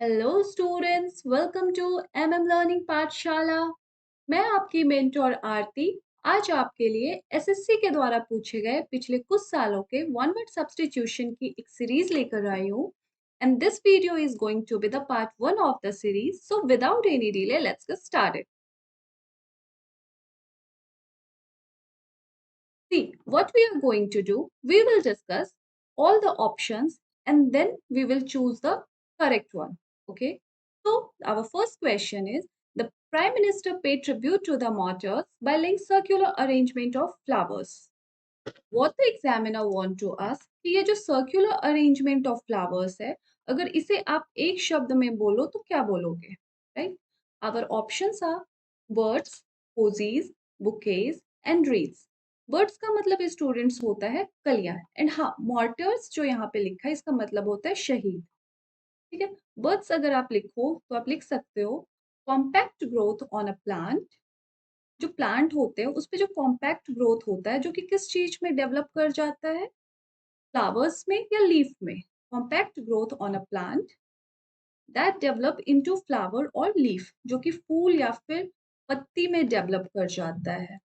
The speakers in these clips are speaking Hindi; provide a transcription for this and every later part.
Hello students, welcome to MM learning Pathshala. मैं आपकी मेंटोर आरती आज आपके लिए एसएससी के द्वारा पूछे गए पिछले कुछ सालों के वन वर्ड सब्स्टिट्यूशन की एक सीरीज लेकर आई हूँ। And this video is going to be the part one of the series, so without any delay let's get started. See, what we are going to do, we will discuss all the options and then we will choose the correct one. Okay. So, our first question is the Prime Minister paid tribute to the martyrs by laying circular arrangement of flowers. What the examiner want to ask कि ये जो circular arrangement of flowers है, अगर इसे आप एक शब्द में बोलो तो क्या बोलोगे? Right? Our options are birds, posies, bouquets and wreaths. Birds का मतलब स्टूडेंट्स होता है कलियां एंड हाँ मॉर्टर्स जो यहाँ पे लिखा है इसका मतलब होता है शहीद। ठीक है, बर्ड्स अगर आप लिखो तो आप लिख सकते हो compact growth on a plant. जो प्लांट होते हैं उस पे जो कॉम्पैक्ट ग्रोथ होता है जो कि किस चीज में डेवलप कर जाता है, फ्लावर्स में या लीफ में। Compact growth on a plant that develop into flower और लीफ, जो कि फूल या फिर पत्ती में डेवलप कर जाता है।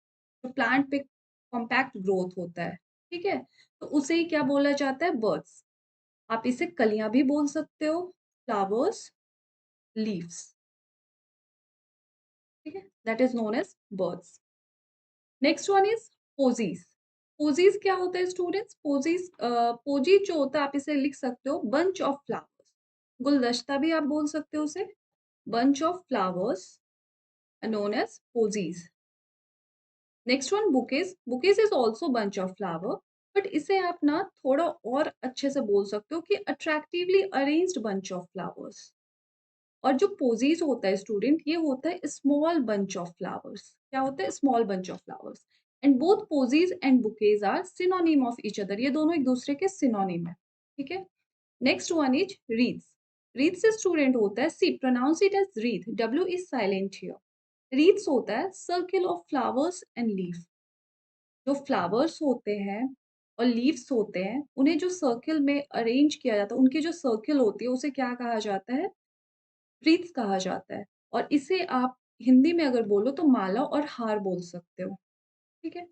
तो प्लांट पे कॉम्पैक्ट ग्रोथ होता है। ठीक है, तो उसे ही क्या बोला जाता है, बर्ड्स। आप इसे कलियां भी बोल सकते हो, फ्लावर्स, लीव्स। ठीक है, that is known as birds. Next one is posies. Posies क्या होता है स्टूडेंट्स? पोजीज पोजी जो होता है आप इसे लिख सकते हो बंच ऑफ फ्लावर्स। गुलदस्ता भी आप बोल सकते हो उसे, bunch of flowers known as posies. Next one bouquets. Bouquets is also bunch of flower, but इसे आप ना थोड़ा और अच्छे से बोल सकते हो कि attractively arranged bunch of flowers. और जो posies होता है स्टूडेंट, ये होता है small bunch of flowers. क्या होता है? Small bunch of flowers. And both posies and bouquets are synonym of each other. ये दोनों एक दूसरे के synonym है। ठीक है। Next one is wreaths. wreaths से स्टूडेंट होता है, see pronounce it as wreath, W is silent here. wreaths होता है circle of flowers and leaf. जो फ्लावर्स होते हैं और लीव्स होते हैं उन्हें जो सर्किल में अरेंज किया जाता है, उनकी जो सर्किल होती है उसे क्या कहा जाता है, wreaths कहा जाता है। और इसे आप हिंदी में अगर बोलो तो माला और हार बोल सकते हो। ठीक है,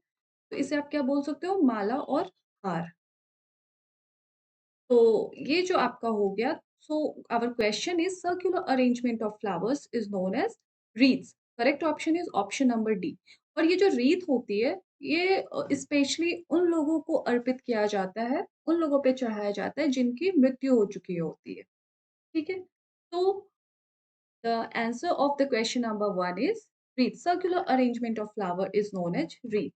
तो इसे आप क्या बोल सकते हो, माला और हार। तो ये जो आपका हो गया। So our question is circular arrangement of flowers is known as wreaths. Correct option is option number D. और ये जो रीथ होती है ये स्पेशली उन लोगों को अर्पित किया जाता है, उन लोगों पे चढ़ाया जाता है जिनकी मृत्यु हो चुकी होती है। ठीक है, तो the answer of the question number one is wreath. Circular arrangement of flower is known as wreath.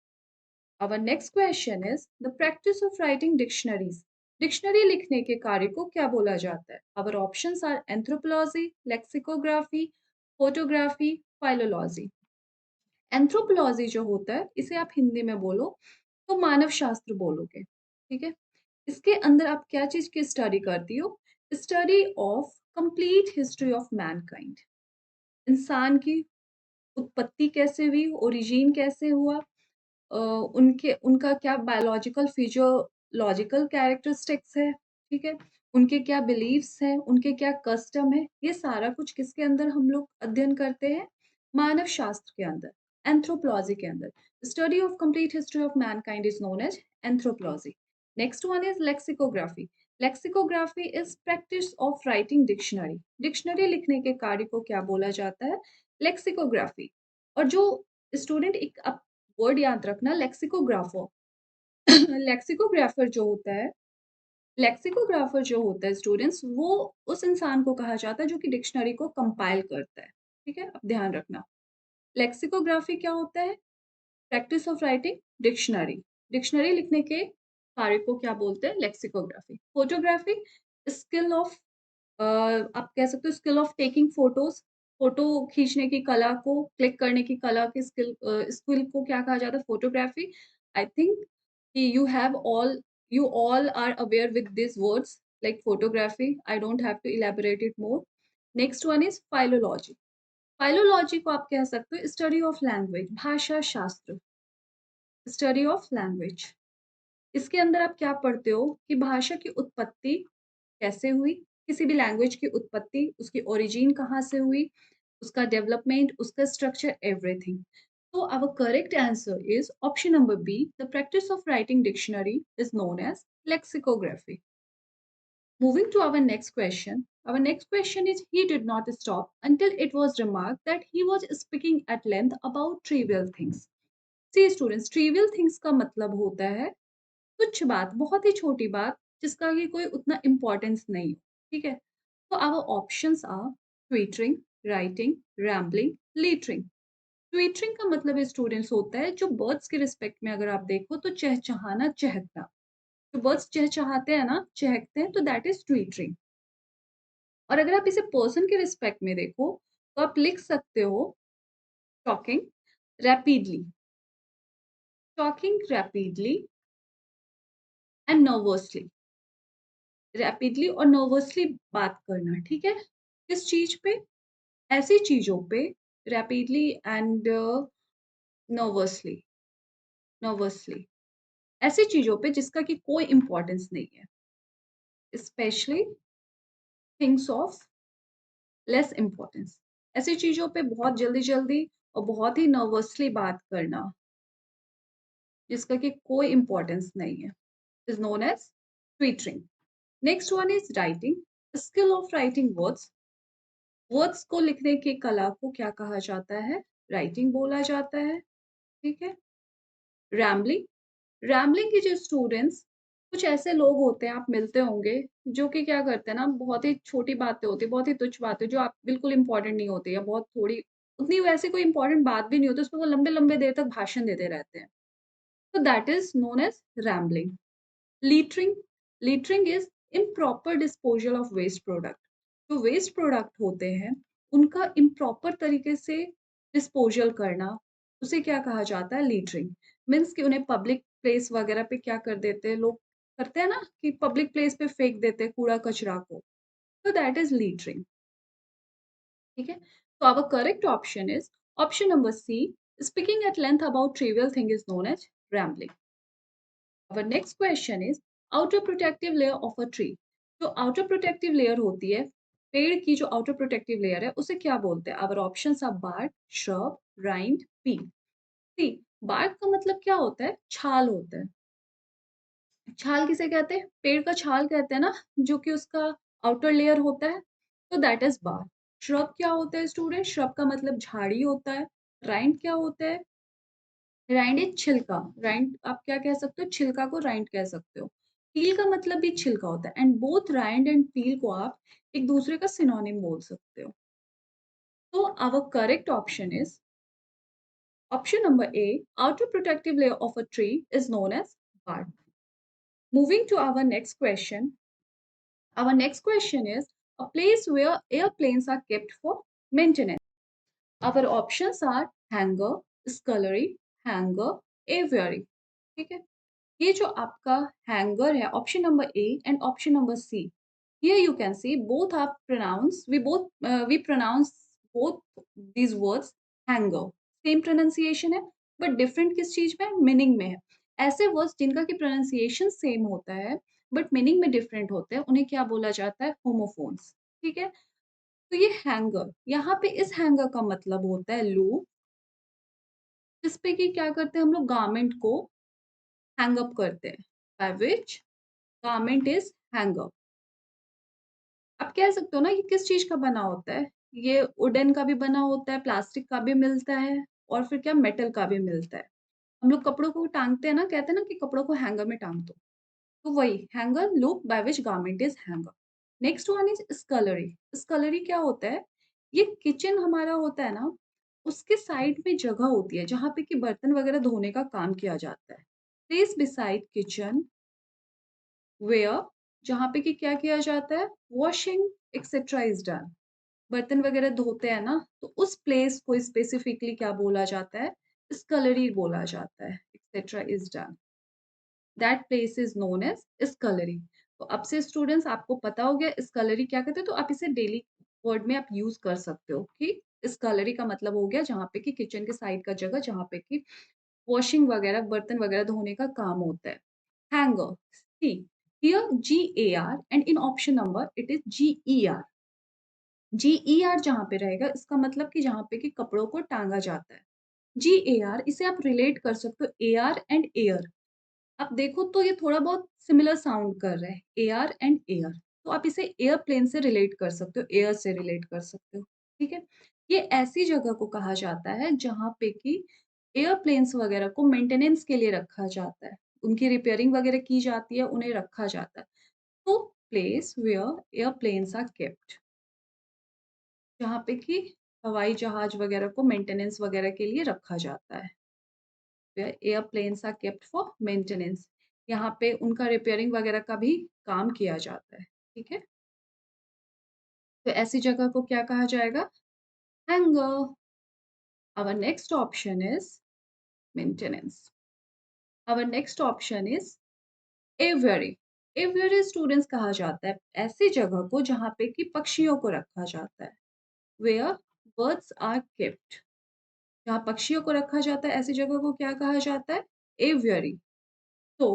Our next question is the practice of writing dictionaries. Dictionary लिखने के कार्य को क्या बोला जाता है? Our options are anthropology, lexicography, photography, philology. Anthropology जो होता है इसे आप हिंदी में बोलो तो मानव शास्त्र बोलोगे। ठीक है, इसके अंदर आप क्या चीज की स्टडी करती हो? Study of complete history of Mankind. इंसान की उत्पत्ति कैसे हुई, ओरिजिन कैसे हुआ, उनके उनका क्या बायोलॉजिकल फिजियोलॉजिकल कैरेक्टरिस्टिक्स है। ठीक है, उनके क्या बिलीव्स हैं, उनके क्या कस्टम है, ये सारा कुछ किसके अंदर हम लोग अध्ययन करते हैं? मानव शास्त्र के अंदर, एंथ्रोपोलॉजी के अंदर। Study of complete history of mankind is known as anthropology. Next one is lexicography. Lexicography is practice of writing dictionary. Dictionary लिखने के कार्य को क्या बोला जाता है? लेक्सिकोग्राफी। और जो स्टूडेंट एक वर्ड याद रखना, लेक्सिकोग्राफर। लेक्सिकोग्राफर जो होता है, लेक्सिकोग्राफर जो होता है स्टूडेंट्स, वो उस इंसान को कहा जाता है जो कि डिक्शनरी को कंपाइल करता है। ठीक है, अब ध्यान रखना, लेक्सिकोग्राफी क्या होता है? Practice of writing dictionary. Dictionary लिखने के कार्य को क्या बोलते हैं? लेक्सिकोग्राफी। फोटोग्राफी, स्किल ऑफ, आप कह सकते हो skill of taking photos. Photo खींचने की कला को, क्लिक करने की कला की स्किल, स्किल को क्या कहा जाता है? Photography. I think you have all, you all are aware with these words like photography. I don't have to elaborate it more. Next one is philology. Philology को आप कह सकते हो स्टडी ऑफ लैंग्वेज, भाषा शास्त्र। स्टडी ऑफ लैंग्वेज, इसके अंदर आप क्या पढ़ते हो कि भाषा की उत्पत्ति कैसे हुई, किसी भी लैंग्वेज की उत्पत्ति, उसकी ओरिजिन कहाँ से हुई, उसका डेवलपमेंट, उसका structure, everything. So our correct answer is option number B. The practice of writing dictionary is known as lexicography. Moving to our next question. Our next question is he did not stop until it was remarked that he was speaking at length about trivial things. See students, trivial things का मतलब होता है तुच्छ बात, बहुत ही छोटी बात जिसका कि कोई उतना इम्पोर्टेंस नहीं हो, ठीक है? तो our options are twittering, writing, rambling, littering. Twittering का मतलब है स्टूडेंट्स होता है जो बर्ड्स के रिस्पेक्ट में अगर आप देखो तो चहचहाना, चहकना। जो बर्ड्स चहचहाते हैं ना, चहकते हैं तो दैट इज़ ट्विटरिंग। और अगर आप इसे पर्सन के रिस्पेक्ट में देखो तो आप लिख सकते हो talking rapidly, talking rapidly and nervously. Rapidly और नर्वसली बात करना, ठीक है? किस चीज़ पे? ऐसी चीज़ों पे रैपिडली एंड नर्वसली, नर्वसली। ऐसी चीज़ों पे जिसका कि कोई इम्पोर्टेंस नहीं है। Specially things of less importance. ऐसी चीज़ों पे बहुत जल्दी-जल्दी और बहुत ही नर्वसली बात करना, जिसका कि कोई इम्पोर्टेंस नहीं है, is known as twittering. Next one is writing, skill of writing words. Words को लिखने की कला को क्या कहा जाता है? राइटिंग बोला जाता है, ठीक है? रैम्बलिंग, रैम्बलिंग के जो स्टूडेंट्स कुछ ऐसे लोग होते हैं आप मिलते होंगे जो कि क्या करते हैं ना बहुत ही छोटी बातें होती है, बहुत ही तुच्छ बातें जो आप बिल्कुल इम्पोर्टेंट नहीं होती या बहुत थोड़ी उतनी वैसे कोई इम्पोर्टेंट बात भी नहीं होती, उसमें वो लंबे-लंबे देर तक भाषण देते रहते हैं। तो that is known as rambling. Littering, littering is improper disposal of waste product. जो वेस्ट प्रोडक्ट होते हैं, उनका इम्प्रॉपर तरीके से डिस्पोज़ल करना, उसे क्या कहा जाता है? लिटरिंग। मीन्स कि उन्हें पब्लिक प्लेस वगैरह पे क्या कर देते हैं लोग करते हैं ना कि पब्लिक प्लेस पे फेंक देते हैं कूड़ा-कचरा को, तो दैट इज़ लिटरिंग, ठीक है? तो our correct option is option number C, speaking at length about trivial thing is known as rambling. Our next question is outer protective layer of a tree. जो outer protective layer होती है, पेड़ की जो outer protective layer है, उसे क्या बोलते हैं? Our options are bark, shrub, rind, peel. See, bark का मतलब क्या होता है? छाल होता है। छाल किसे कहते हैं? पेड़ का छाल कहते हैं ना, जो कि उसका आउटर लेयर होता है, तो दैट इज़ bark. shrub क्या होता है स्टूडेंट? shrub का मतलब झाड़ी होता है। rind क्या होता है? राइंड इज़ छिलका, राइंड आप क्या कह सकते हो? छिलका को राइंड कह सकते हो। पील का मतलब भी छिलका होता है एंड बोथ राइंड एंड पील को आप एक दूसरे का सिनोनिम बोल सकते हो। तो our correct option is option number A, outer protective layer of a tree is known as bark. Moving to our next question. Our next question is a place where airplanes are kept for maintenance. Our options are hangar, scullery, hangar, aviary. ठीक है? ये जो आपका हैंगर है option number A and option number C, here you can see both are pronounce we pronounce both these words hanger, same pronunciation है बट डिफरेंट किस चीज में? मीनिंग में है। ऐसे वर्ड्स जिनका की प्रोनाउंसिएशन सेम होता है बट मीनिंग में डिफरेंट होते हैं उन्हें क्या बोला जाता है? होमोफोन्स, ठीक है? तो ये हैंगर, यहाँ पे इस हैंगर का मतलब होता है लूप, जिसपे कि क्या करते हैं हम लोग गारमेंट को हैंग अप करते हैं, bye which garment is hanger. आप कह सकते हो ना ये किस चीज़ का बना होता है? ये वुडन का भी बना होता है, प्लास्टिक का भी मिलता है और फिर क्या मेटल का भी मिलता है। हम लोग कपड़ों को टाँगते हैं ना, कहते हैं ना कि कपड़ों को हैंगर में टाँग दो। तो वही hanger loop by which garment is hanger. Next one is scullery. Scullery क्या होता है? ये किचन हमारा होता है ना, उसके साइड में जगह होती है जहाँ पे कि बर्तन वगैरह धोने का काम किया जाता है। प्लेस बिसाइड किचन वेयर जहाँ पे कि क्या किया जाता है? Washing etcetera is done. बर्तन वगैरह धोते हैं ना, तो उस प्लेस को स्पेसिफिकली क्या बोला जाता है? स्कलरी बोला जाता है, etcetera is done. That place is known as scullery. तो अब से स्टूडेंट्स आपको पता हो गया स्कलरी क्या कहते हैं, तो आप इसे डेली वर्ड में आप यूज़ कर सकते हो कि स्कलरी का मतलब हो गया जहाँ पे कि किचन के साइड का जगह जहाँ पे कि वॉशिंग वगैरह, बर्तन वगैरह धोने का काम होता है। Hanger, see Here GAR and in option number it is GER. GER जहाँ पे रहेगा इसका मतलब कि जहाँ पे कि कपड़ों को टाँगा जाता है। GAR इसे आप रिलेट कर सकते हो AR एंड एयर। आप देखो तो ये थोड़ा बहुत सिमिलर साउंड कर रहा है, एआर एंड एयर। तो आप इसे एयरप्लेन से रिलेट कर सकते हो, एयर से रिलेट कर सकते हो, ठीक है? ये ऐसी जगह को कहा जाता है जहाँ पे कि एयरप्लेन्स वगैरह को मेंटेनेंस के लिए रखा जाता है। उनकी रिपेयरिंग वगैरह की जाती है, उन्हें रखा जाता है। तो place where airplanes are kept, जहाँ पे कि हवाई जहाज वगैरह को मेंटेनेंस वगैरह के लिए रखा जाता है। Where airplanes are kept for maintenance, यहाँ पे उनका रिपेयरिंग वगैरह का भी काम किया जाता है, ठीक है? तो ऐसी जगह को क्या कहा जाएगा? Hangar. Our next option is maintenance. Our next option is aviary. Aviary students कहा जाता है ऐसी जगह को जहाँ पे कि पक्षियों को रखा जाता है। वेयर बर्ड्स आर केप्ट, जहाँ पक्षियों को रखा जाता है ऐसी जगह को क्या कहा जाता है? Aviary. So,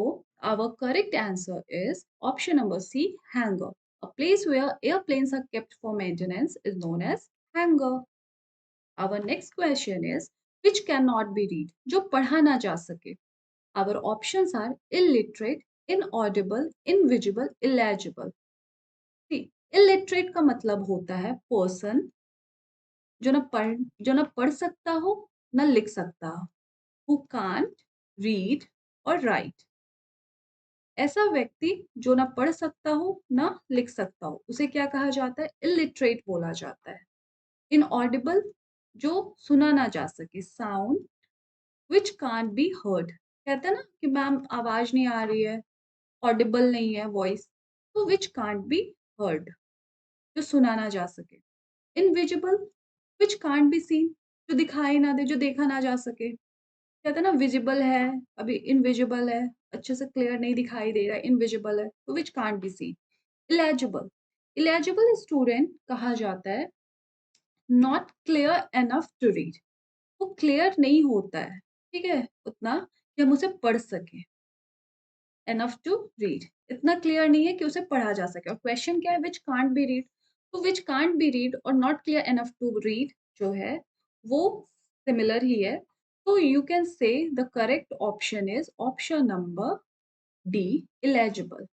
our correct answer is option number C, hangar. A place where airplanes are kept for maintenance is known as hangar. Our next question is which cannot be read, जो पढ़ा ना जा सके. Our options are illiterate, inaudible, invisible, illegible. See, illiterate का मतलब होता है person जो ना पढ़ सकता हो ना लिख सकता हो, who can't read or write. ऐसा व्यक्ति जो ना पढ़ सकता हो, ना लिख सकता हो, उसे क्या कहा जाता है? इलिटरेट बोला जाता है। इनऑडिबल जो सुना ना जा सके, sound which can't be heard. कहते हैं ना कि मैम आवाज़ नहीं आ रही है, ऑडिबल नहीं है वॉइस, तो व्हिच कांट बी हर्ड, जो सुना ना जा सके। Invisible which can't be scene, जो दिखाई ना दे, जो देखा ना जा सके। कहते हैं ना विजिबल है, अभी इनविजिबल है, अच्छे से क्लियर नहीं दिखाई दे रहा है, इनविजिबल है, तो which can't be seen. Illegible, illegible student कहा जाता है not clear enough to read, वो क्लियर नहीं होता है, ठीक है, उतना कि हम उसे पढ़ सकें। एनफ टू रीड, इतना क्लियर नहीं है कि उसे पढ़ा जा सके। और क्वेश्चन क्या है? विच कांट बी रीड, तो विच कांट बी रीड और not clear enough to read जो है वो सिमिलर ही है। तो you can say the correct option is option number D, illegible.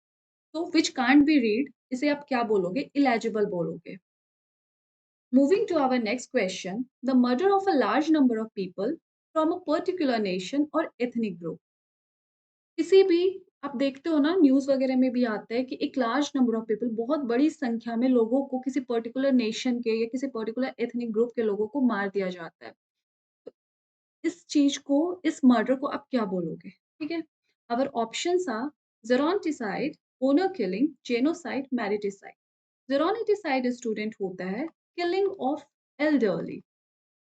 तो विच कांट बी रीड इसे आप क्या बोलोगे? इलेजिबल बोलोगे। Moving to our next question, the murder of a large number of people from a particular nation or ethnic group. किसी भी आप देखते हो ना न्यूज़ वगैरह में भी आता है कि एक लार्ज नंबर ऑफ पीपल, बहुत बड़ी संख्या में लोगों को किसी पर्टिकुलर नेशन के या किसी पर्टिकुलर एथनिक ग्रुप के लोगों को मार दिया जाता है। तो इस चीज़ को, इस मर्डर को आप क्या बोलोगे? ठीक है? Our options are geronticide, honour killing, genocide, mariticide. Geronticide student होता है किलिंग ऑफ एल्डरली,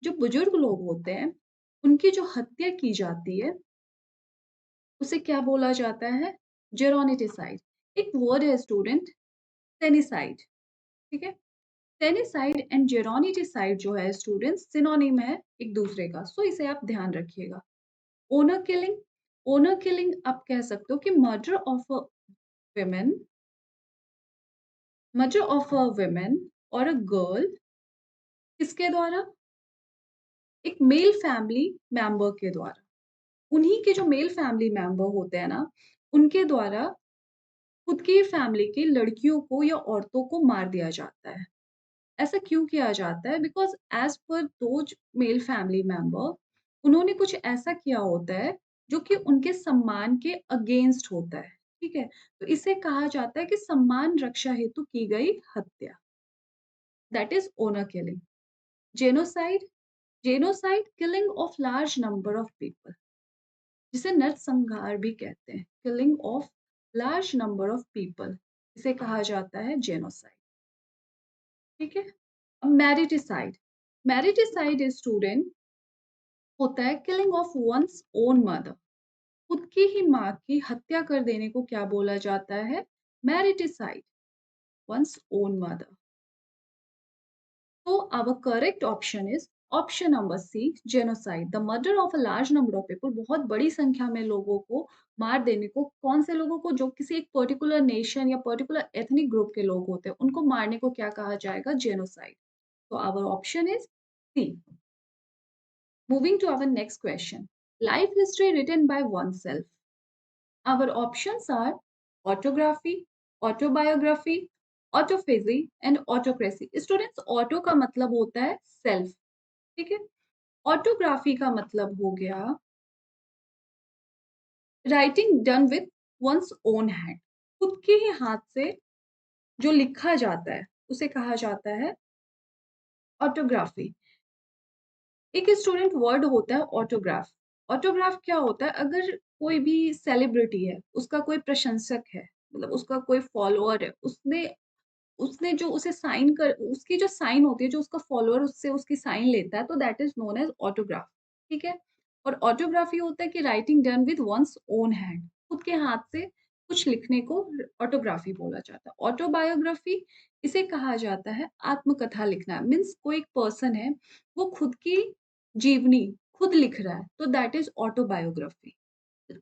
जो बुजुर्ग लोग होते हैं, उनकी जो हत्या की जाती है, उसे क्या बोला जाता है? जेरोनिटिसाइड। एक वर्ड है स्टूडेंट, सेनिसाइड, ठीक है? सेनिसाइड एंड जेरोनिटिसाइड जो है स्टूडेंट्स सिनोनिम है एक दूसरे का, सो इसे आप ध्यान रखिएगा। ओनर किलिंग, ओनर किलिंग आप कह सकते हो कि women murder of a women और अ गर्ल, किसके द्वारा? एक मेल फैमिली मेंबर के द्वारा। उन्हीं के जो मेल फैमिली मेंबर होते हैं ना, उनके द्वारा खुद की फैमिली की लड़कियों को या औरतों को मार दिया जाता है। ऐसा क्यों किया जाता है? Because as per those male family member, उन्होंने कुछ ऐसा किया होता है जो कि उनके सम्मान के अगेंस्ट होता है, ठीक है? तो इसे कहा जाता है कि सम्मान रक्षा हेतु की गई हत्या, that is owner killing. Genocide, genocide killing of large number of people, जिसे नरसंहार भी कहते हैं, killing of large number of people, इसे कहा जाता है जेनोसाइड, ठीक है? अब मैरिटिसाइड, मैरिटिसाइड स्टूडेंट होता है killing of one's own mother, खुद की ही माँ की हत्या कर देने को क्या बोला जाता है? Mariticide, one's own mother. So our correct option is option number C, genocide. The murder of a large number of people, बहुत बड़ी संख्या में लोगों को मार देने को कौन से लोगों को जो किसी एक पर्टिकुलर नेशन या पर्टिकुलर एथनिक ग्रुप के लोग होते हैं, उनको मारने को क्या कहा जाएगा? Genocide. So our option is C. Moving to our next question. Life history written by oneself. Our options are autography, autobiography, autophagy and autocracy. Students, auto का मतलब होता है self, ठीक है? Autography का मतलब हो गया writing done with one's own hand. खुद के ही हाथ से जो लिखा जाता है, उसे कहा जाता है ऑटोग्राफी। एक स्टूडेंट वर्ड होता है ऑटोग्राफ। ऑटोग्राफ क्या होता है? अगर कोई भी सेलिब्रिटी है, उसका कोई प्रशंसक है, मतलब उसका कोई फॉलोअर है, उसने उसने जो उसे साइन कर उसकी जो साइन होती है, जो उसका फॉलोअर उससे उसकी साइन लेता है, तो that is known as autograph, ठीक है? और ऑटोग्राफी होता है कि writing done with one's own hand, खुद के हाथ से कुछ लिखने को ऑटोग्राफी बोला जाता है। ऑटोबायोग्राफी इसे कहा जाता है आत्मकथा लिखना, मीन्स कोई एक पर्सन है, वो खुद की जीवनी खुद लिख रहा है, तो दैट इज़ ऑटोबायोग्राफी।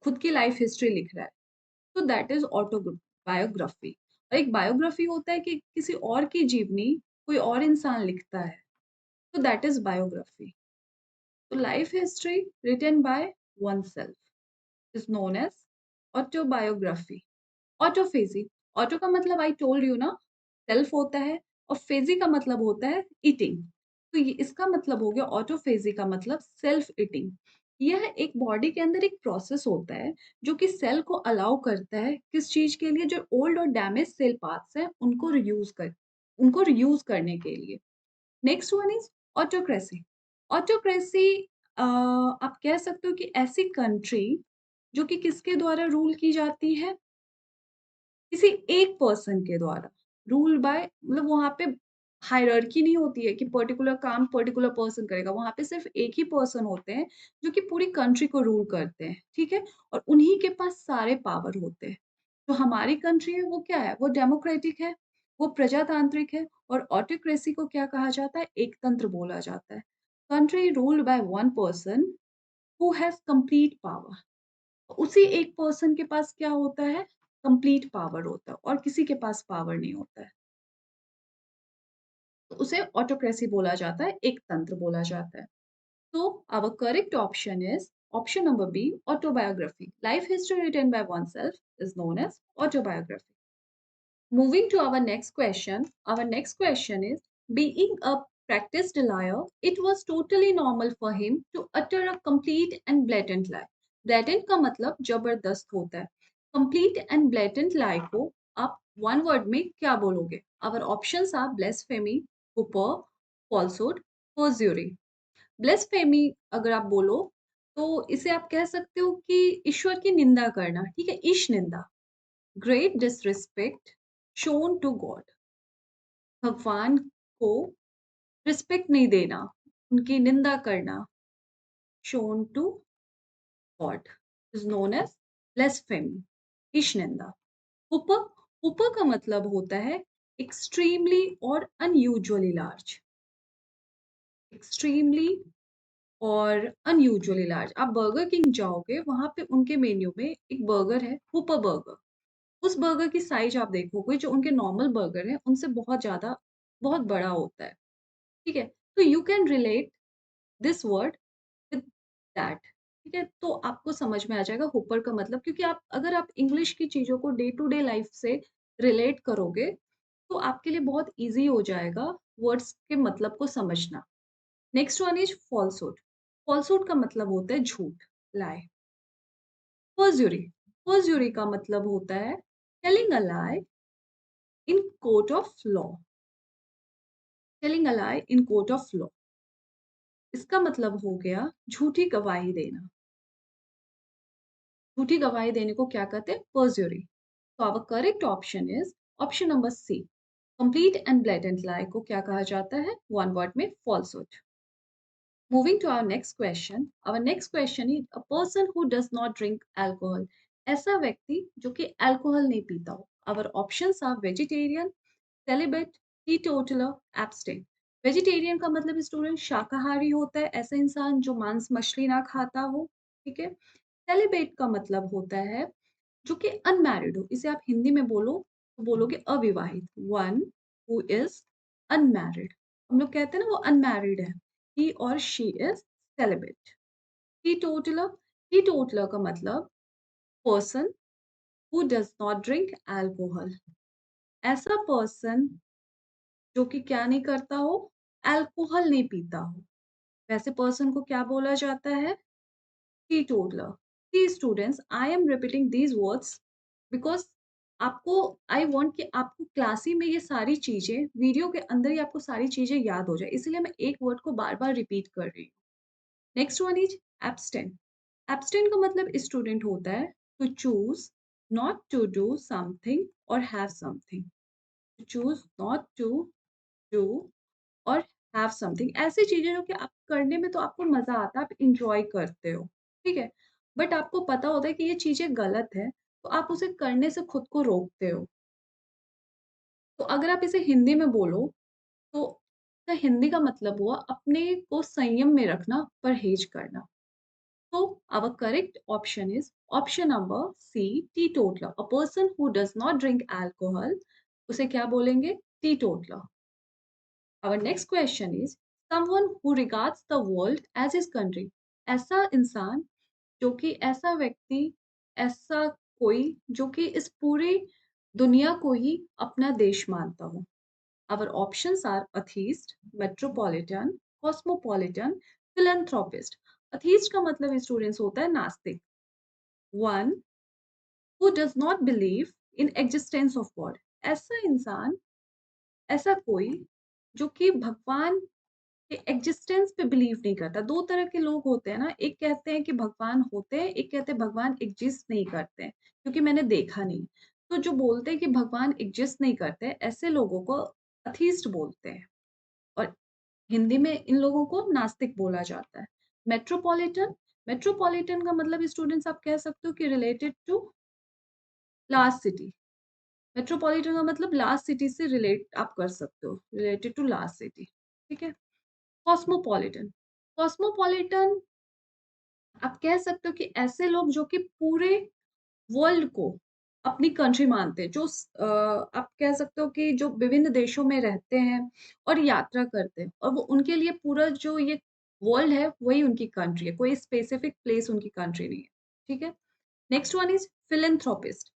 खुद की लाइफ हिस्ट्री लिख रहा है। तो दैट इज़ बायोग्राफी। और एक बायोग्राफी होता है कि किसी और की जीवनी कोई और इंसान लिखता है, तो दैट इज़ बायोग्राफी। तो life history written by oneself is known as autobiography. Autophagy, auto का मतलब आई टोल्ड यू ना, सेल्फ होता है और फेजी का मतलब होता है ईटिंग। तो ये इसका मतलब हो गया ऑटोफेजी का मतलब सेल्फ ईटिंग। यह एक बॉडी के अंदर एक प्रोसेस होता है जो कि सेल को अलाउ करता है किस चीज़ के लिए? जो ओल्ड और डैमेज सेल पार्ट्स हैं उनको रीयूज़ करने के लिए। Next one is autocracy. Autocracy आप कह सकते हो कि ऐसी कंट्री जो कि किसके द्वारा रूल की जाती है? किसी एक पर्सन के द्वारा। रूल बाय मतलब वहाँ पे हायरार्की नहीं होती है कि पर्टिकुलर काम पर्टिकुलर पर्सन करेगा। वहाँ पे सिर्फ़ एक ही पर्सन होते हैं जो कि पूरी कंट्री को रूल करते हैं, ठीक है? और उन्हीं के पास सारे पावर होते हैं। तो हमारी कंट्री है वो क्या है? वो डेमोक्रेटिक है, वो प्रजातांत्रिक है और ऑटोक्रेसी को क्या कहा जाता है? एकतंत्र बोला जाता है। Country ruled by one person who has complete power. उसी एक पर्सन के पास क्या होता है? कंप्लीट पावर होता है और किसी के पास पावर नहीं होता है। तो उसे ऑटोक्रेसी बोला जाता है, एक तंत्र बोला जाता है। तो our correct option is option number B autobiography. Life history written by oneself is known as autobiography. Moving to our next question is being a practiced liar, it was totally normal for him to utter a complete and blatant lie. Blatant का मतलब जबरदस्त होता है। Complete and blatant lie को आप one word में क्या बोलोगे? Our options are blasphemy, hooper, falsehood, perjury. Blasphemy अगर आप बोलो तो इसे आप कह सकते हो कि ईश्वर की निंदा करना, ठीक है? ईश निंदा। Great disrespect shown to God, भगवान को रिस्पेक्ट नहीं देना, उनकी निंदा करना, shown to God is known as blasphemy, ईश निंदा। ऊपर ऊपर का मतलब होता है एक्सट्रीमली और अनयूजुअली लार्ज, एक्सट्रीमली और अनयूजुअली लार्ज। आप बर्गर किंग जाओगे, वहां पे उनके मेन्यू में एक बर्गर है, हुपर बर्गर। उस बर्गर की साइज़ आप देखोगे जो उनके नॉर्मल बर्गर हैं, उनसे बहुत बड़ा होता है, ठीक है? तो you can relate this word with that, ठीक है? तो आपको समझ में आ जाएगा हुपर का मतलब, क्योंकि अगर आप इंग्लिश की चीज़ों को डे टू डे लाइफ़ से रिलेट करोगे, तो आपके लिए बहुत ईज़ी हो जाएगा वर्ड्स के मतलब को समझना। Next one is falsehood. Falsehood का मतलब होता है झूठ, लाई। परज्यूरी, परज्यूरी का मतलब होता है telling a lie in court of law, telling a lie in court of law. इसका मतलब हो गया झूठी गवाही देना। झूठी गवाही देने को क्या कहते हैं? परज्यूरी। तो our correct option is option number C. Complete and blatant lie को क्या कहा जाता है? वन वर्ड में falsehood. Moving to our next question. Our next question is a person who does not drink alcohol. ऐसा व्यक्ति जो कि अल्कोहल नहीं पीता हो। Our options are vegetarian, celibate, teetotaler, abstain. Vegetarian का मतलब स्टूडेंट शाकाहारी होता है, ऐसा इंसान जो मांस मछली ना खाता हो, ठीक है? सेलिब्रेट का मतलब होता है जो कि अनमैरिड हो। इसे आप हिंदी में बोलो तो बोलोगे अविवाहित। One who is unmarried. हम लोग कहते हैं ना वो अनमैरिड है। ही और शी इज़ सेलिब्रेट। टीटोटलर, टीटोटलर का मतलब person who does not drink alcohol. ऐसा पर्सन जो कि क्या नहीं करता हो, अल्कोहल नहीं पीता हो। वैसे पर्सन को क्या बोला जाता है? Teetotaller. See students, I am repeating these words because आपको आई वांट कि आपको क्लास ही में ये सारी चीज़ें, वीडियो के अंदर ही आपको सारी चीज़ें याद हो जाए, इसलिए मैं एक वर्ड को बार-बार रिपीट कर रही हूँ। Next one is abstain. Abstain का मतलब स्टूडेंट होता है to choose not to do something और have something. To choose not to do और हैव समथिंग, ऐसी चीज़ें जो कि आप करने में तो आपको मज़ा आता है, आप एन्जॉय करते हो, ठीक है? बट आपको पता होता है कि ये चीज़ें गलत हैं, तो आप उसे करने से खुद को रोकते हो। तो अगर आप इसे हिंदी में बोलो, तो इसका हिंदी का मतलब हुआ अपने को संयम में रखना, परहेज़ करना। तो our correct option is option number C, teetotaller. A person who does not drink alcohol, उसे क्या बोलेंगे? टीटोटलर। Our next question is someone who regards the world as his country. ऐसा इंसान जो कि ऐसा व्यक्ति, ऐसा कोई जो कि इस पूरी दुनिया को ही अपना देश मानता हो। Our options are atheist, metropolitan, cosmopolitan, philanthropist. Atheist का मतलब स्टूडेंट्स होता है नास्तिक। One who does not believe in existence of God. ऐसा इंसान, ऐसा कोई जो कि भगवान कि एग्जिस्टेंस पे बिलीव नहीं करता। 2 तरह के लोग होते हैं ना, एक कहते हैं कि भगवान होते हैं, एक कहते हैं भगवान एग्जिस्ट नहीं करते हैं, क्योंकि मैंने देखा नहीं। तो जो बोलते हैं कि भगवान एग्जिस्ट नहीं करते, ऐसे लोगों को एथीस्ट बोलते हैं और हिंदी में इन लोगों को नास्तिक बोला जाता है। मेट्रोपॉलिटन, मेट्रोपॉलिटन का मतलब स्टूडेंट्स आप कह सकते हो कि related to large city. Metropolitan का मतलब लार्ज सिटी से रिलेट आप कर सकते हो, रिलेटेड टू लार्ज सिटी, ठीक है? कॉस्मोपॉलिटन, कॉस्मोपॉलिटन आप कह सकते हो कि ऐसे लोग जो कि पूरे वर्ल्ड को अपनी कंट्री मानते हैं, जो आप कह सकते हो कि जो विभिन्न देशों में रहते हैं और यात्रा करते हैं और वो उनके लिए पूरा जो ये वर्ल्ड है, वही उनकी कंट्री है, कोई स्पेसिफिक प्लेस उनकी कंट्री नहीं है, ठीक है? Next one is philanthropist.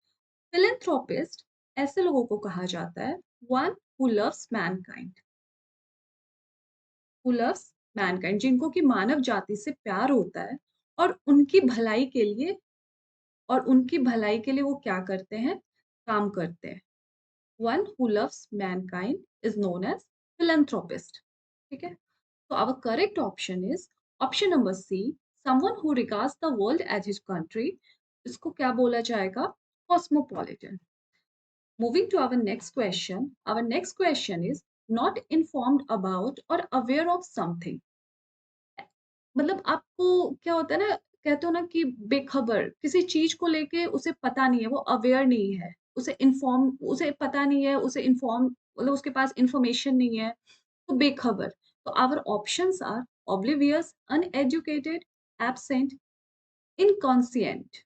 Philanthropist ऐसे लोगों को कहा जाता है, one who loves Mankind. Who loves Mankind, जिनको कि मानव जाति से प्यार होता है और उनकी भलाई के लिए वो क्या करते हैं? काम करते हैं। One who loves mankind is known as philanthropist, ठीक है? तो our correct option is option number C, someone who regards the world as his country. इसको क्या बोला जाएगा? Cosmopolitan. Moving to our next question. Our next question is not informed about or aware of something. मतलब आपको क्या होता है ना, कहते हो ना कि बेखबर, किसी चीज़ को लेके उसे पता नहीं है, वो अवेयर नहीं है, उसे पता नहीं है, उसे इन्फॉर्म मतलब उसके पास इन्फॉर्मेशन नहीं है, तो बेखबर। तो our options are oblivious, uneducated, absent, inconscient.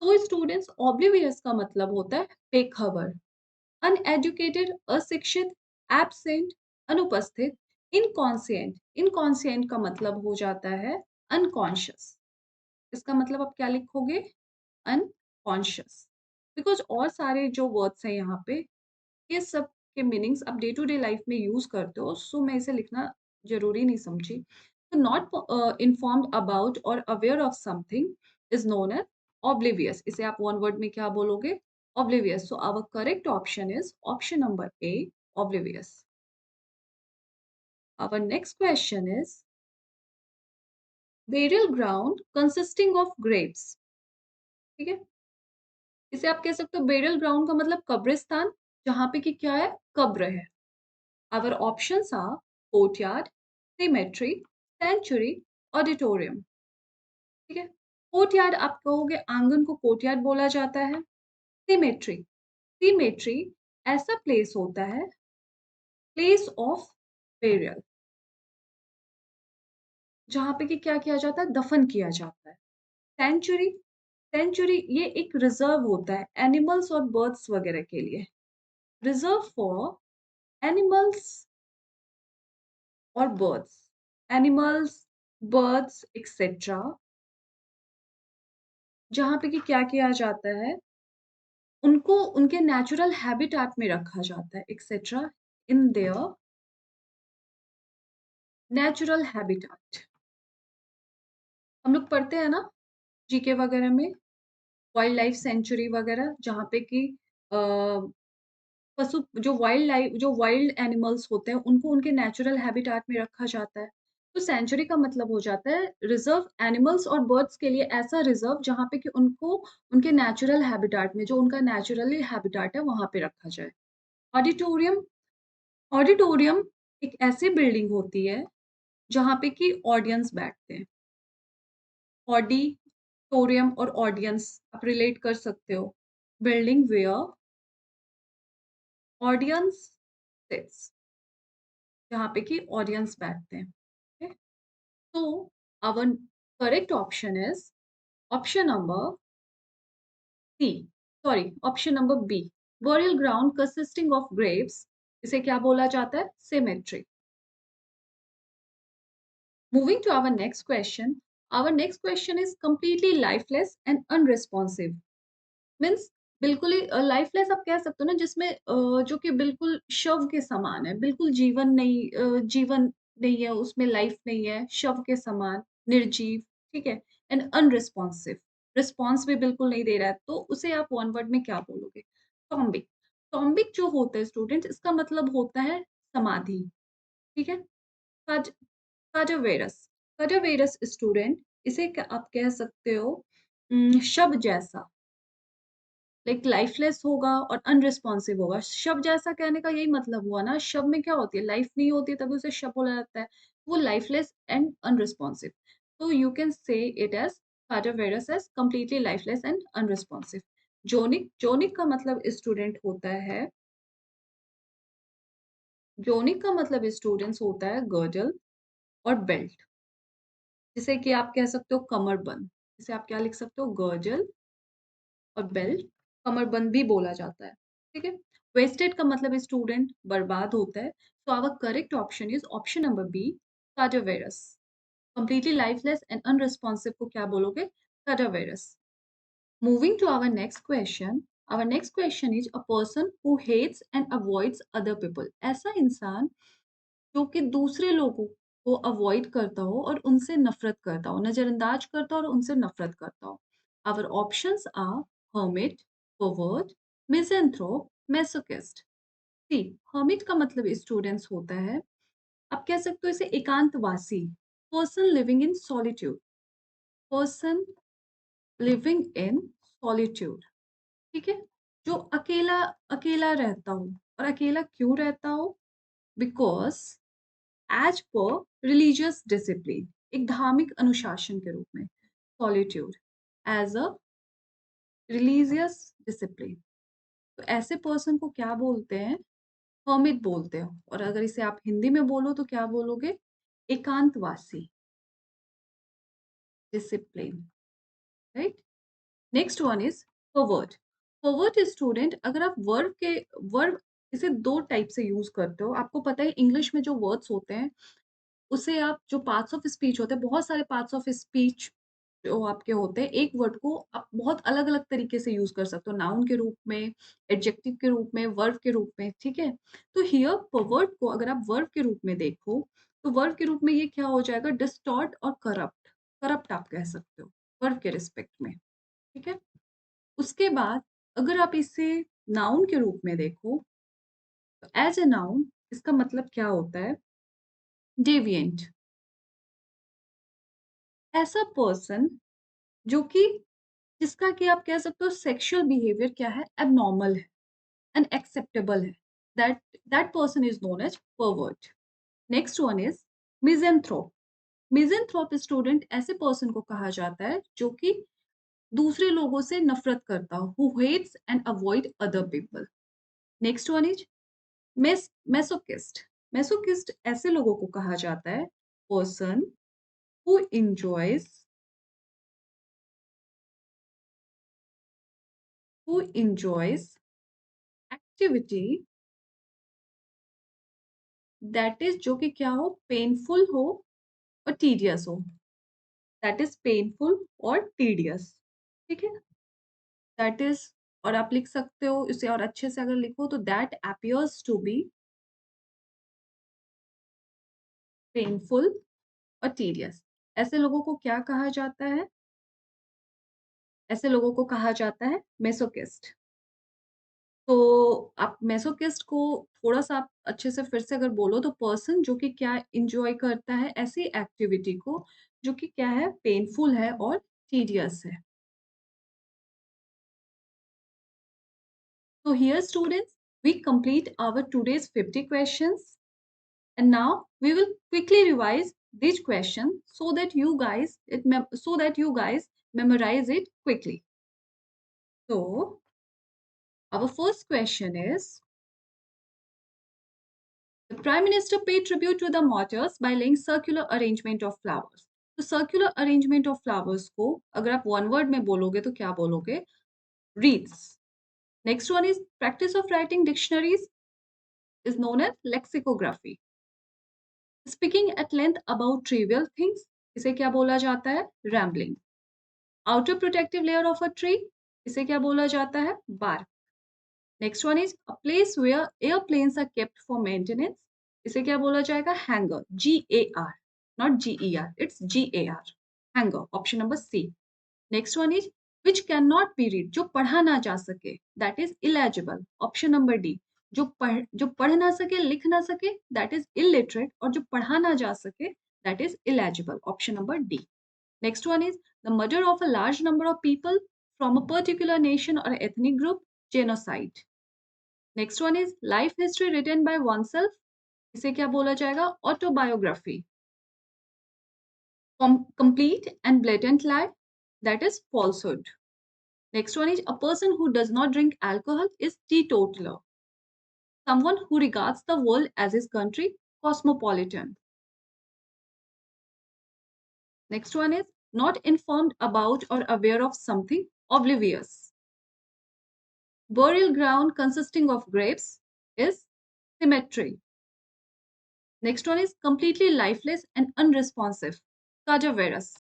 तो स्टूडेंट्स ऑब्लिवियस का मतलब होता है बेखबर, अनएजुकेटेड अशिक्षित, एब्सेंट अनुपस्थित, इनकॉन्शिएंट इनकॉन्शिएंट का मतलब हो जाता है अनकॉन्शियस। इसका मतलब आप क्या लिखोगे? अनकॉन्शियस। बिकॉज़ और सारे जो वर्ड्स हैं यहाँ पे, ये सब के मीनिंग्स आप डे टू डे लाइफ में यूज़ करते हो, सो मैं इसे लिखना ज़रूरी नहीं समझी। तो नॉट इन्फॉर्म्ड अबाउट और aware of something is known as oblivious. इसे आप वन वर्ड में क्या बोलोगे? Oblivious. So our correct option is option number A, oblivious. Our next question is burial ground consisting of graves, ठीक है? इसे आप कह सकते हो burial ground का मतलब कब्रिस्तान, जहाँ पे कि क्या है? कब्र है। Our options are courtyard, cemetery, sanctuary, auditorium, ठीक है? कोर्टयार्ड आप कहोगे आंगन को कोर्टयार्ड बोला जाता है। सिमेट्री, सिमेट्री ऐसा प्लेस होता है, प्लेस ऑफ बेरियल, जहाँ पे कि क्या किया जाता है? दफन किया जाता है। सेंचुरी सेंचुरी ये एक रिज़र्व होता है एनिमल्स और बर्ड्स वगैरह के लिए। रिज़र्व फॉर एनिमल्स और बर्ड्स। एनिमल्स, बर्ड्स एक्सेट्रा जहाँ पे कि क्या किया जाता है, उनको उनके नेचुरल हैबिटेट में रखा जाता है etcetera in their natural habitat. हम लोग पढ़ते हैं ना जीके वगैरह में वाइल्ड लाइफ सेंचुरी वगैरह जहाँ पे कि अ, पशु जो वाइल्ड एनिमल्स होते हैं उनको उनके नेचुरल हैबिटेट में रखा जाता है। तो सेंचुरी का मतलब हो जाता है रिज़र्व एनिमल्स और बर्ड्स के लिए ऐसा रिज़र्व जहाँ पे कि उनको उनके नेचुरल हैबिटेट में जो उनका नेचुरली हैबिटेट है वहाँ पे रखा जाए। ऑडिटोरियम ऑडिटोरियम एक ऐसी बिल्डिंग होती है जहाँ पे कि ऑडियंस बैठते हैं। ऑडिटोरियम और ऑडियंस आप रिलेट कर सकते हो। बिल्डिंग वेयर ऑडियंस सिट्स जहाँ पे कि ऑडियंस बैठते हैं। ओके? तो our correct option is option number C sorry option number B burial ground consisting of graves इसे क्या बोला जाता है? Cemetery. Moving to our next question. Our next question is completely lifeless and unresponsive. Means बिल्कुल ही लाइफलेस आप कह सकते हो ना जिसमें जो कि बिल्कुल शव के समान है, बिल्कुल जीवन नहीं है, उसमें लाइफ नहीं है, शव के समान, निर्जीव, ठीक है? एंड अनरिस्पॉन्सिव, रिस्पॉन्स भी बिल्कुल नहीं दे रहा है, तो उसे आप वन वर्ड में क्या बोलोगे? टॉम्बिक। टॉम्बिक जो होता है स्टूडेंट इसका मतलब होता है समाधि, ठीक है? काज काजावेरस काजावेरस स्टूडेंट इसे आप कह सकते हो शव जैसा लाइक लाइफलेस होगा और अनरिस्पॉन्सिव होगा। शव जैसा कहने का यही मतलब हुआ ना, शव में क्या होती है? लाइफ नहीं होती है तभी उसे शव बोला जाता है। वो लाइफलेस एंड अनरिस्पॉन्सिव। तो you can say it as cadaverous as completely lifeless and unresponsive. जोनिक का मतलब स्टूडेंट होता है जोनिक का मतलब स्टूडेंट्स होता है गर्डल और बेल्ट, जिसे कि आप कह सकते हो कमरबंद। जिसे आप क्या लिख सकते हो? गर्डल और बेल्ट, कमरबंद भी बोला जाता है, ठीक है? वेस्टेड का मतलब स्टूडेंट बर्बाद होता है। So our correct option is option number B cadaverous. Completely lifeless and unresponsive को क्या बोलोगे? Cadaverous. Moving to our next question is a person who hates and avoids other people. ऐसा इंसान जो कि दूसरे लोगों को अवॉइड करता हो और उनसे नफरत करता हो, नजरअंदाज करता हो और उनसे नफरत करता हो। Our options are hermit, pervert, misanthrope, masochist। See hermit का मतलब स्टूडेंट्स होता है, आप कह सकते हो इसे एकांतवासी, person living in solitude, person living in solitude, ठीक है? जो अकेला अकेला रहता हो और अकेला क्यों रहता हो? Because as per religious discipline, एक धार्मिक अनुशासन के रूप में, solitude as a religious discipline. तो ऐसे पर्सन को क्या बोलते हैं? हर्मिट बोलते हो। और अगर इसे आप हिंदी में बोलो तो क्या बोलोगे? एकांतवासी, discipline, right? Next one is forward. Forward student, अगर आप वर्ब इसे दो टाइप से यूज करते हो। आपको पता है इंग्लिश में जो वर्ड्स होते हैं उसे आप जो पार्ट्स ऑफ स्पीच होते हैं, बहुत सारे पार्ट्स ऑफ स्पीच जो आपके होते हैं, एक वर्ड को आप बहुत अलग-अलग तरीके से यूज़ कर सकते हो, नाउन के रूप में, एडजेक्टिव के रूप में, वर्ब के रूप में, ठीक है? तो हियर परवर्ट को अगर आप वर्ब के रूप में देखो, तो वर्ब के रूप में ये क्या हो जाएगा? डिस्टॉर्ट और करप्ट, करप्ट आप कह सकते हो, वर्ब के रिस्पेक्ट में, ठीक है? उसके बाद अगर आप इसे नाउन के रूप में देखो, तो एज़ अ नाउन इसका मतलब क्या होता है? डेविएंट, ऐसा पर्सन जो कि जिसका कि आप कह सकते हो सेक्सुअल बिहेवियर क्या है? एबनॉर्मल है, अनएक्सेप्टेबल है। That that person is known as pervert. Next one is misanthrope. Misanthrope student ऐसे पर्सन को कहा जाता है जो कि दूसरे लोगों से नफरत करता हो, who hates and avoid other people. Next one is masochist. Masochist ऐसे लोगों को कहा जाता है person who enjoys who enjoys activity that is जो कि क्या हो, पेनफुल हो और tedious हो, that is painful और tedious, ठीक है, that is, और आप लिख सकते हो इसे और अच्छे से अगर लिखो तो that appears to be painful और tedious। ऐसे लोगों को क्या कहा जाता है? ऐसे लोगों को कहा जाता है मेसोकिस्ट। तो आप मेसोकिस्ट को थोड़ा-सा आप अच्छे से फिर से अगर बोलो तो पर्सन जो कि क्या एन्जॉय करता है ऐसी एक्टिविटी को जो कि क्या है, पेनफुल है और टीडियस है। So here students, we complete our today's 50 questions, and now we will quickly revise these questions so that you guys memorize it quickly. So our first question is, the Prime Minister paid tribute to the martyrs by laying circular arrangement of flowers. तो circular arrangement of flowers को अगर आप one word में बोलोगे तो क्या बोलोगे? Wreaths. Next one is practice of writing dictionaries is known as lexicography. Speaking at length about trivial things, इसे क्या बोला जाता है? Rambling. Outer protective layer of a tree, इसे क्या बोला जाता है? Bark. Next one is a place where airplanes are kept for maintenance, इसे क्या बोला जाएगा? Hangar. G-A-R. Not G-E-R. It's G-A-R. Hangar. Option number C. Next one is which cannot be read, जो पढ़ा ना जा सके, that is illegible. Option number D. जो पढ़ ना सके, लिख ना सके, that is illiterate, और जो पढ़ा ना जा सके, that is illegible. Option number D. Next one is the murder of a large number of people from a particular nation or ethnic group, genocide. Next one is life history written by oneself, इसे क्या बोला जाएगा? Autobiography. Complete and blatant lie, that is falsehood. Next one is a person who does not drink alcohol is teetotaler. Someone who regards the world as his country, cosmopolitan. Next one is not informed about or aware of something, oblivious. Burial ground consisting of graves is cemetery. Next one is completely lifeless and unresponsive, cadaverous.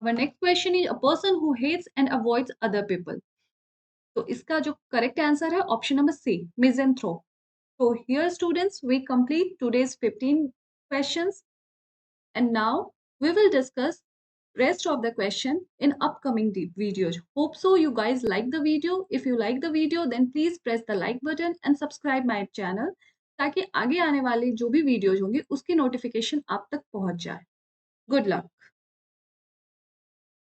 Our next question is a person who hates and avoids other people. तो इसका जो correct answer है option number C, misanthrope. So here students, we complete today's 15 questions, and now we will discuss rest of the question in upcoming videos. Hope so you guys like the video. If you like the video, then please press the like button and subscribe my channel ताकि आगे आने वाले जो भी वीडियोज होंगे उसकी नोटिफिकेशन आप तक पहुंच जाए. Good luck.